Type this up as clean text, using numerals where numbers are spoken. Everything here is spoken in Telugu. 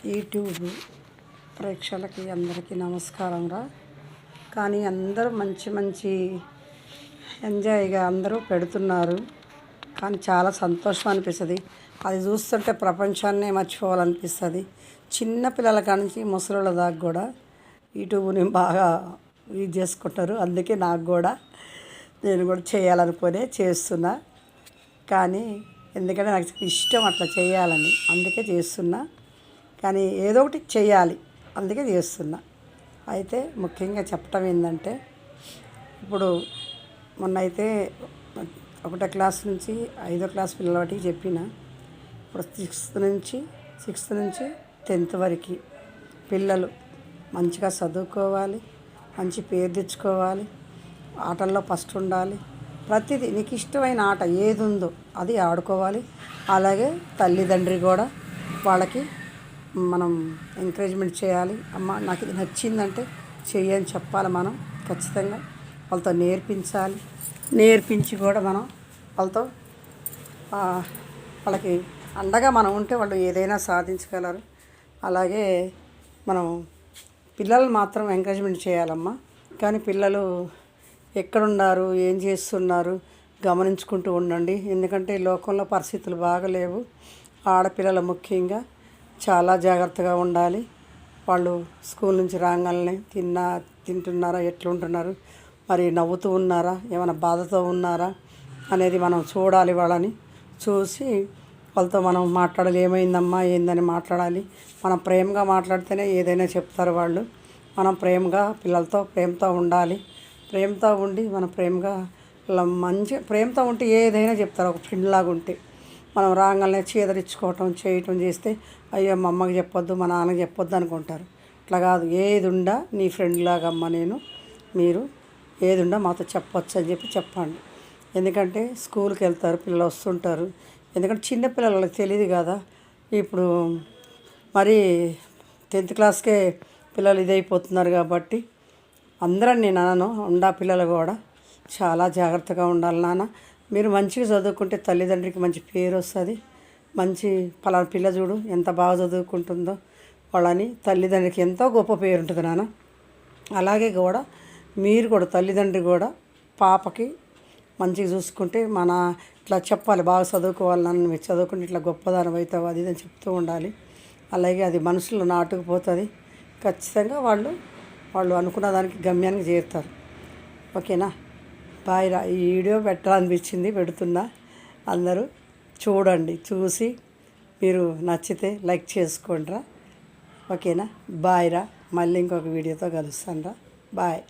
యూట్యూబ్ ప్రేక్షకులకి అందరికీ నమస్కారం రా. కానీ అందరూ మంచి మంచి ఎంజాయ్గా అందరూ పెడుతున్నారు. కానీ చాలా సంతోషం అనిపిస్తుంది. అది చూస్తుంటే ప్రపంచాన్నే మర్చిపోవాలనిపిస్తుంది. చిన్న పిల్లల కాడ నుంచి ముసలోళ్ళ దాకా కూడా యూట్యూబ్ని బాగా యూజ్ చేసుకుంటారు. అందుకే నాకు కూడా నేను కూడా చేయాలనుకునే చేస్తున్నా. కానీ ఎందుకంటే నాకు ఇష్టం అట్లా చేయాలని, అందుకే చేస్తున్నా. కానీ ఏదో ఒకటి చేయాలి, అందుకే చేస్తున్నా. అయితే ముఖ్యంగా చెప్పటం ఏంటంటే, ఇప్పుడు మొన్నైతే 1వ క్లాస్ నుంచి 5వ క్లాస్ పిల్లల వాటికి చెప్పిన. ఇప్పుడు 6th నుంచి 10th వరకు పిల్లలు మంచిగా చదువుకోవాలి, మంచి పేరు తెచ్చుకోవాలి, ఆటల్లో ఫస్ట్ ఉండాలి. ప్రతిదీ నీకు ఇష్టమైన ఆట ఏది ఉందో అది ఆడుకోవాలి. అలాగే తల్లిదండ్రి కూడా వాళ్ళకి మనం ఎంకరేజ్మెంట్ చేయాలి. అమ్మ నాకు ఇది నచ్చిందంటే చెయ్యని చెప్పాలి. మనం ఖచ్చితంగా వాళ్ళతో నేర్పించాలి. నేర్పించి కూడా మనం వాళ్ళతో వాళ్ళకి అండగా మనం ఉంటే వాళ్ళు ఏదైనా సాధించగలరు. అలాగే మనం పిల్లలు మాత్రం ఎంకరేజ్మెంట్ చేయాలమ్మా. కానీ పిల్లలు ఎక్కడున్నారు, ఏం చేస్తున్నారు గమనించుకుంటూ ఉండండి. ఎందుకంటే ఈ లోకంలో పరిస్థితులు బాగలేవు. ఆడపిల్లలు ముఖ్యంగా చాలా జాగ్రత్తగా ఉండాలి. వాళ్ళు స్కూల్ నుంచి రాగానే తింటున్నారా, ఎట్లుంటున్నారు, మరి నవ్వుతూ ఉన్నారా, ఏమైనా బాధతో ఉన్నారా అనేది మనం చూడాలి. వాళ్ళని చూసి వాళ్ళతో మనం మాట్లాడాలి. ఏమైందమ్మా ఏందని మాట్లాడాలి. మనం ప్రేమగా మాట్లాడితేనే ఏదైనా చెప్తారు వాళ్ళు. మనం ప్రేమగా పిల్లలతో ప్రేమతో ఉండాలి. ప్రేమతో ఉండి మనం ప్రేమగా ప్రేమతో ఉంటే ఏదైనా చెప్తారు. ఒక ఫ్రెండ్ లాగా ఉంటే మనం రాగానే చీదరించుకోవటం చేయటం చేస్తే అయ్యో మా అమ్మకి చెప్పొద్దు, మా నాన్నకి చెప్పొద్దు అనుకుంటారు. అట్లా కాదు, ఏది ఉండా నీ ఫ్రెండ్ లాగా అమ్మ మీరు ఏది ఉండా మాతో చెప్పొచ్చు అని చెప్పండి. ఎందుకంటే స్కూల్కి వెళ్తారు, పిల్లలు వస్తుంటారు. ఎందుకంటే చిన్నపిల్లలకి తెలియదు కదా. ఇప్పుడు మరి 10th క్లాస్కే పిల్లలు ఇదైపోతున్నారు కాబట్టి అందరం నేను అనను, ఉండా పిల్లలు కూడా చాలా జాగ్రత్తగా ఉండాలి. నాన్న మీరు మంచిగా చదువుకుంటే తల్లిదండ్రికి మంచి పేరు వస్తుంది. మంచి పలానా పిల్ల చూడు ఎంత బాగా చదువుకుంటుందో వాళ్ళని తల్లిదండ్రికి ఎంతో గొప్ప పేరు ఉంటుంది నాన్న. అలాగే కూడా మీరు కూడా తల్లిదండ్రి కూడా పాపకి మంచిగా చూసుకుంటే మన ఇట్లా చెప్పాలి, బాగా చదువుకోవాలి నాన్న, మీరు చదువుకుంటే ఇట్లా గొప్పదానం అవుతావు అది ఇదని చెప్తూ ఉండాలి. అలాగే అది మనసులో నాటుకుపోతుంది. ఖచ్చితంగా వాళ్ళు అనుకున్న దానికి గమ్యానికి చేరుతారు. ఓకేనా? బాయ్ రా. ఈ వీడియో పెట్టాలనిపించింది, పెడుతున్నా. అందరూ చూడండి, చూసి మీరు నచ్చితే లైక్ చేసుకోండి రా. ఓకేనా? బాయ్ రా. మళ్ళీ ఇంకొక వీడియోతో కలుస్తాను రా. బాయ్.